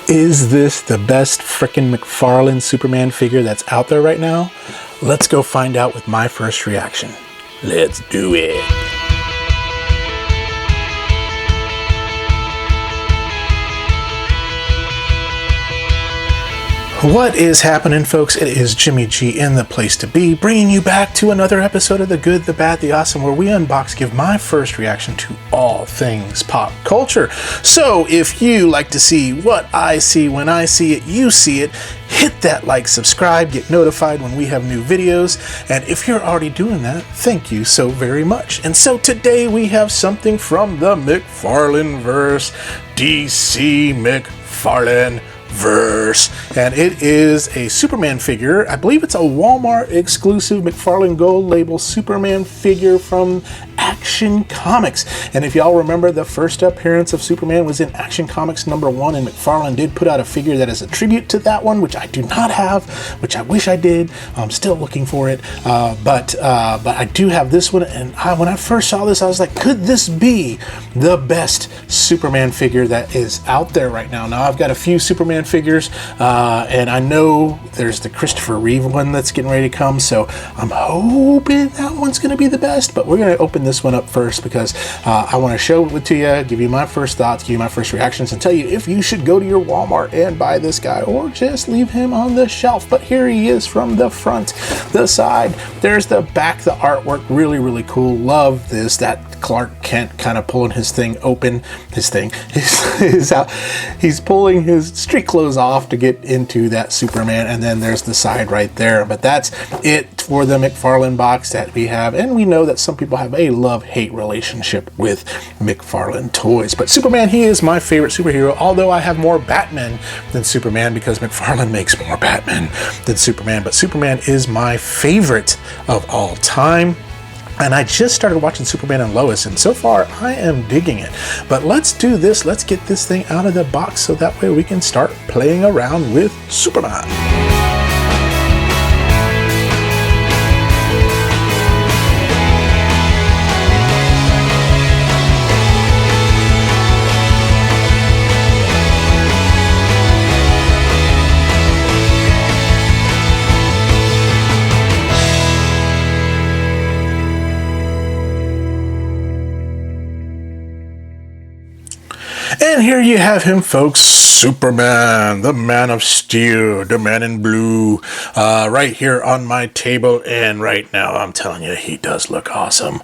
Is this the best frickin' McFarlane Superman figure that's out there right now? Let's go find out with my first reaction. Let's do it. What is happening, folks? It is Jimmy G in the place to be, bringing you back to another episode of The Good, The Bad, The Awesome, where we unbox, give my first reaction to all things pop culture. So if you like to see what I see when I see it, you see it, hit that like, subscribe, get notified when we have new videos, and if you're already doing that, thank you so very much. And so today we have something from the McFarlane verse, DC McFarlane verse, and it is a Superman figure. I believe it's a Walmart exclusive McFarlane Gold label Superman figure from Action Comics. And if y'all remember, the first appearance of Superman was in Action Comics #1, and McFarlane did put out a figure that is a tribute to that one, which I do not have, which I wish I did. I'm still looking for it, but I do have this one. And when I first saw this, I was like, could this be the best Superman figure that is out there right now? Now I've got a few Superman figures, and I know there's the Christopher Reeve one that's getting ready to come, so I'm hoping that one's going to be the best. But we're going to open this one up first because I want to show it to you, give you my first thoughts, give you my first reactions, and tell you if you should go to your Walmart and buy this guy or just leave him on the shelf. But here he is from the front, the side, there's the back, the artwork, really cool. Love this, that Clark Kent kind of pulling his thing open, he's pulling his street clothes off to get into that Superman, and then there's the side right there. But that's it for the McFarlane box that we have, and we know that some people have a love-hate relationship with McFarlane Toys. But Superman, he is my favorite superhero, although I have more Batman than Superman because McFarlane makes more Batman than Superman. But Superman is my favorite of all time. And I just started watching Superman and Lois, and so far I am digging it. But let's do this. Let's get this thing out of the box so that way we can start playing around with Superman. And here you have him, folks, Superman, the Man of Steel, the Man in Blue, right here on my table. And right now, I'm telling you, he does look awesome.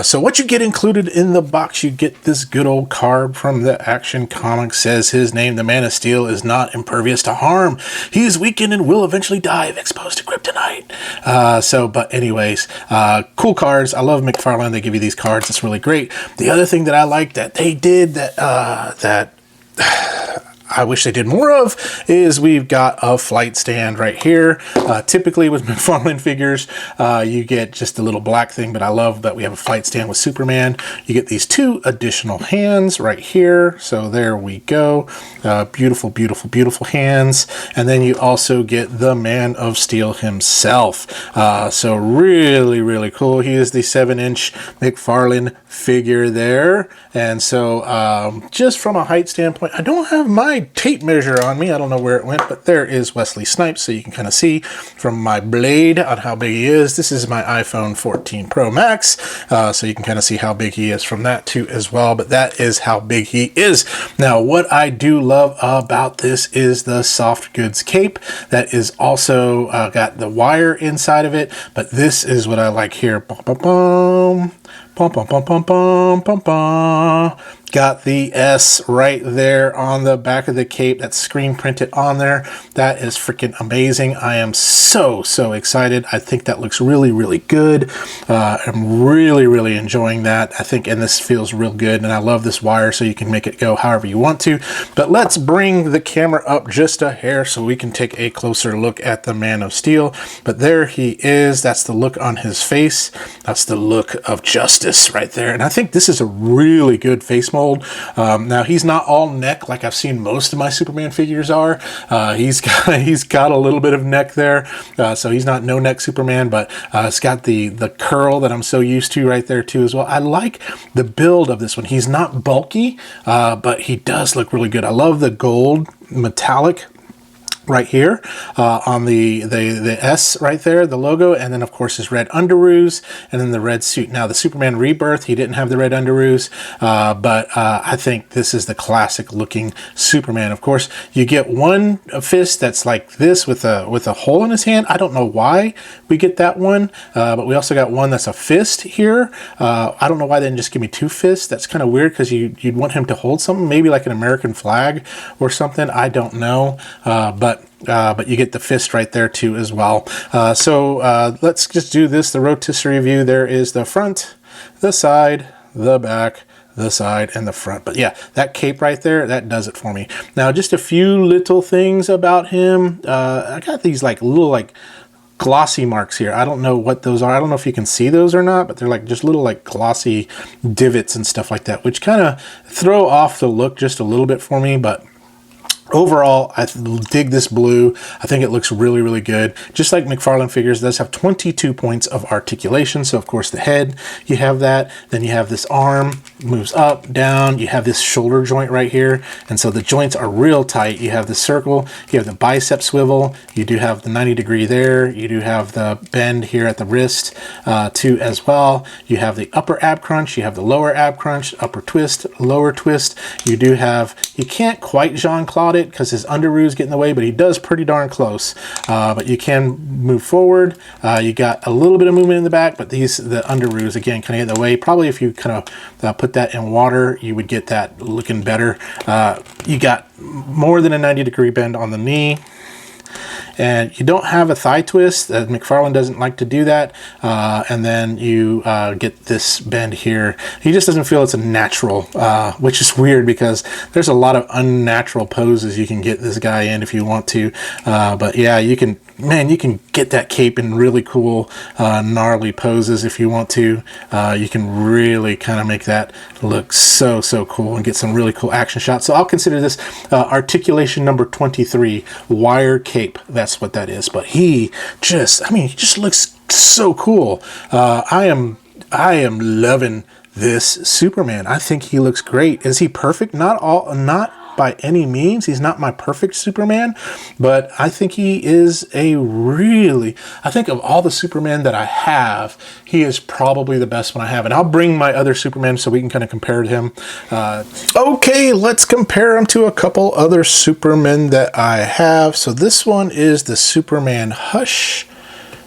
So what you get included in the box, you get this good old card from the Action Comics. Says his name, the Man of Steel, is not impervious to harm. He is weakened and will eventually die if exposed to kryptonite. But anyways, cool cards. I love McFarlane. They give you these cards. It's really great. The other thing that I like that they did that I wish they did more of is we've got a flight stand right here. Typically with McFarlane figures, you get just a little black thing, but I love that we have a flight stand with Superman. You get these two additional hands right here. So there we go. Beautiful hands. And then you also get the Man of Steel himself. So really cool. He is the 7-inch McFarlane figure there. And so just from a height standpoint, I don't have my tape measure on me. I don't know where it went, but there is Wesley Snipes, so you can kind of see from my blade on how big he is. This is my iPhone 14 Pro Max, so you can kind of see how big he is from that too as well, but that is how big he is. Now, what I do love about this is the soft goods cape that is also got the wire inside of it, but this is what I like here. Got the S right there on the back of the cape. That's screen printed on there. That is freaking amazing. I am so excited. I think that looks really good. I'm really enjoying that. I think, and this feels real good, and I love this wire, so you can make it go however you want to. But let's bring the camera up just a hair so we can take a closer look at the Man of Steel. But there he is. That's the look on his face. That's the look of justice right there. And I think this is a really good face mold. Now he's not all neck like I've seen most of my Superman figures are. He's got a little bit of neck there, so he's not no neck Superman, but it's got the curl that I'm so used to right there too as well. I like the build of this one. He's not bulky, but he does look really good. I love the gold metallic right here on the S right there, the logo, and then of course his red underoos, and then the red suit. Now the Superman Rebirth, he didn't have the red underoos, but I think this is the classic looking Superman. Of course, you get one fist that's like this with a hole in his hand. I don't know why we get that one, but we also got one that's a fist here. I don't know why they didn't just give me two fists. That's kind of weird, because you'd want him to hold something, maybe like an American flag or something. I don't know, but you get the fist right there too as well. So let's just do this, the rotisserie view. There is the front, the side, the back, the side, and the front. But yeah, that cape right there, that does it for me. Now just a few little things about him. I got these like little like glossy marks here. I don't know what those are. I don't know if you can see those or not, but they're like just little like glossy divots and stuff like that, which kind of throw off the look just a little bit for me. But overall, I dig this blue. I think it looks really, really good. Just like McFarlane figures, it does have 22 points of articulation. So of course the head, you have that. Then you have this arm, moves up, down. You have this shoulder joint right here. And so the joints are real tight. You have the circle, you have the bicep swivel. You do have the 90-degree there. You do have the bend here at the wrist too as well. You have the upper ab crunch. You have the lower ab crunch, upper twist, lower twist. You do have, you can't quite Jean-Claude it because his underoos get in the way, but he does pretty darn close. But you can move forward. You got a little bit of movement in the back, but the underoos again kind of get in the way. Probably if you kind of put that in water, you would get that looking better. You got more than a 90-degree bend on the knee. And you don't have a thigh twist. McFarlane doesn't like to do that. And then you get this bend here. He just doesn't feel it's a natural, which is weird because there's a lot of unnatural poses you can get this guy in if you want to. But yeah, you can get that cape in really cool, gnarly poses if you want to. You can really kind of make that look so cool and get some really cool action shots. So I'll consider this articulation number 23, wire cape. That's what that is. But he just looks so cool. I am loving this Superman. I think he looks great. Is he perfect? Not by any means. He's not my perfect Superman, but I think he is I think of all the Superman that I have, he is probably the best one I have. And I'll bring my other Superman so we can kind of compare to him. Okay, let's compare him to a couple other Supermen that I have. So this one is the Superman Hush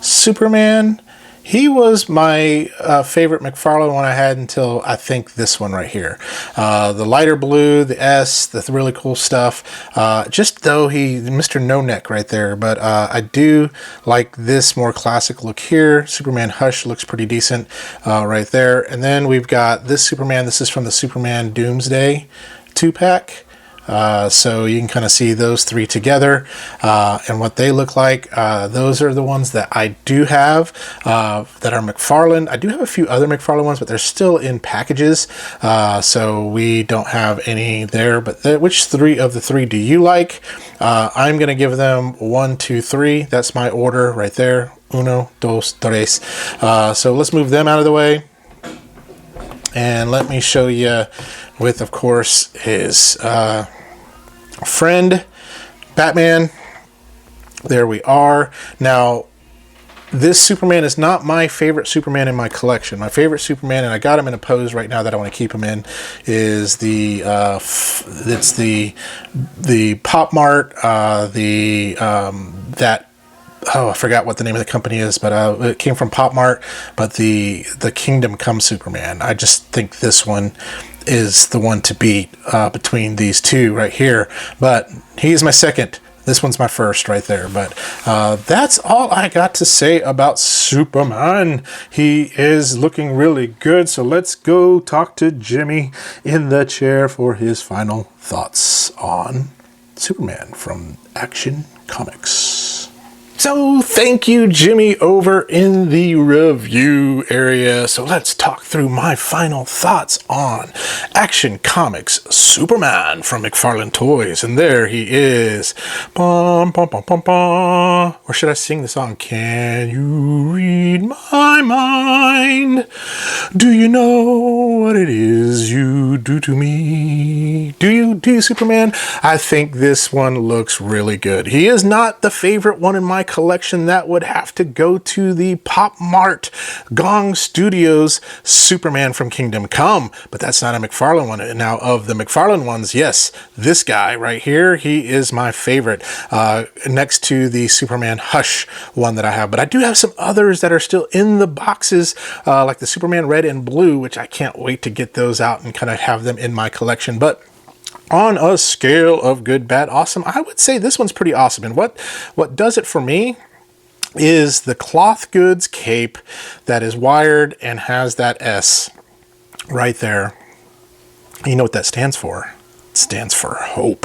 Superman. He was my favorite McFarlane one I had until I think this one right here. The lighter blue, the S, the really cool stuff. Just though Mr. No Neck right there. But I do like this more classic look here. Superman Hush looks pretty decent right there. And then we've got this Superman. This is from the Superman Doomsday 2-pack. So you can kind of see those three together and what they look like. Those are the ones that I do have that are McFarlane. I do have a few other McFarlane ones, but they're still in packages, so we don't have any there. But which three of the three do you like? I'm going to give them 1, 2, 3. That's my order right there. Uno, dos, tres. So let's move them out of the way. And let me show you with, of course, his friend, Batman. There we are. Now, this Superman is not my favorite Superman in my collection. My favorite Superman, and I got him in a pose right now that I want to keep him in, is the Pop Mart, I forgot what the name of the company is, but it came from Pop Mart, but the Kingdom Come Superman. I just think this one is the one to beat between these two right here. But he's my second. This one's my first right there. But that's all I got to say about Superman. He is looking really good. So let's go talk to Jimmy in the chair for his final thoughts on Superman from Action Comics. So thank you, Jimmy, over in the review area. So let's talk through my final thoughts on Action Comics Superman from McFarlane Toys. And there he is. Bum, bum, bum, bum, bum. Or should I sing the song? Can you read my mind? Do you know what it is you do to me? Do you, Superman? I think this one looks really good. He is not the favorite one in my collection. That would have to go to the Pop Mart Gong Studios Superman from Kingdom Come, but that's not a McFarlane one. Now, of the McFarlane ones, yes, this guy right here, he is my favorite, next to the Superman Hush one that I have. But I do have some others that are still in the boxes, like the Superman Red and Blue, which I can't wait to get those out and kind of have them in my collection. But on a scale of good, bad, awesome, I would say this one's pretty awesome. And what does it for me is the cloth goods cape that is wired and has that S right there. You know what that stands for? It stands for hope.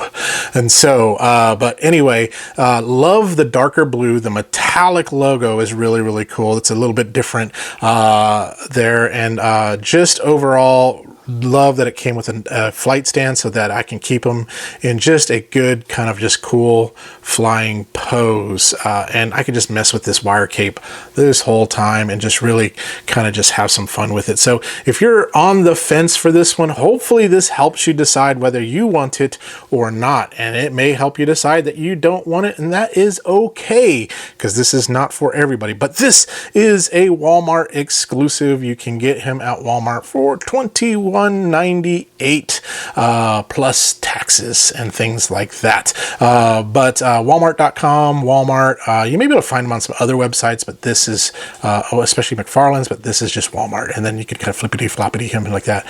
And so, but anyway, love the darker blue. The metallic logo is really, really cool. It's a little bit different there. And just overall, love that it came with a flight stand so that I can keep them in just a good kind of just cool flying pose. And I could just mess with this wire cape this whole time and just really kind of just have some fun with it. So if you're on the fence for this one, hopefully this helps you decide whether you want it or not. And it may help you decide that you don't want it, and that is okay, because this is not for everybody. But this is a Walmart exclusive. You can get him at Walmart for $21.98 plus taxes and things like that. But Walmart.com, Walmart, you may be able to find them on some other websites, but this is, especially McFarlane's, but this is just Walmart. And then you can kind of flippity-floppity him like that.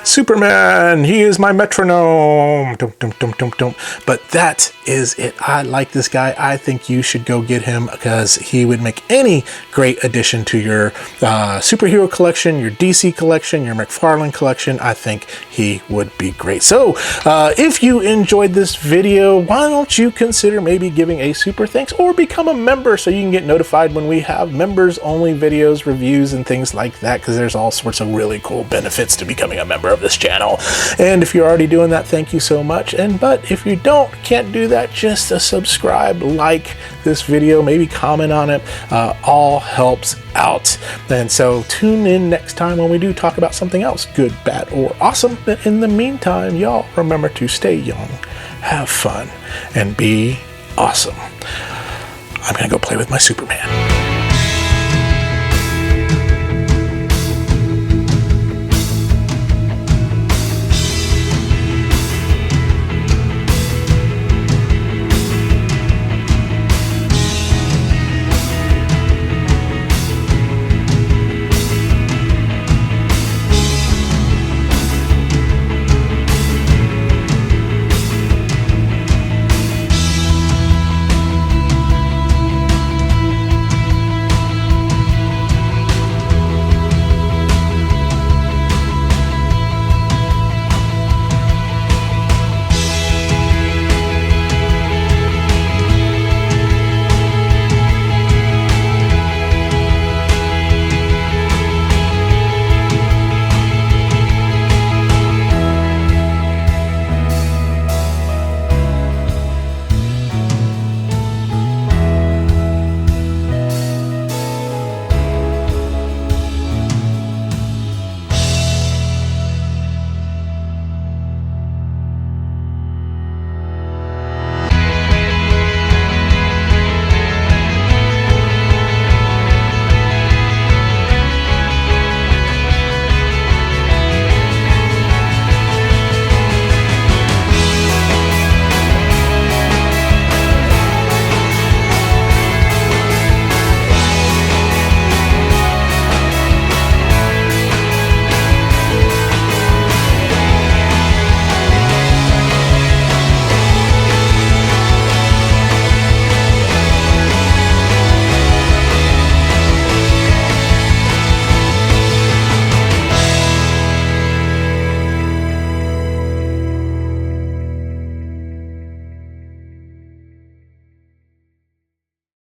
Superman, he is my metronome. Dum, dum, dum, dum, dum. But that is it. I like this guy. I think you should go get him because he would make any great addition to your superhero collection, your DC collection, your McFarlane collection. I think he would be great. So if you enjoyed this video, why don't you consider maybe giving a super thanks or become a member so you can get notified when we have members only videos, reviews, and things like that, because there's all sorts of really cool benefits to becoming a member of this channel. And if you're already doing that, thank you so much. But if you can't do that, just subscribe, like this video, maybe comment on it, all helps out. And so tune in next time when we do talk about something else, good, bad, or awesome. But in the meantime, y'all remember to stay young, have fun, and be awesome. I'm gonna go play with my Superman.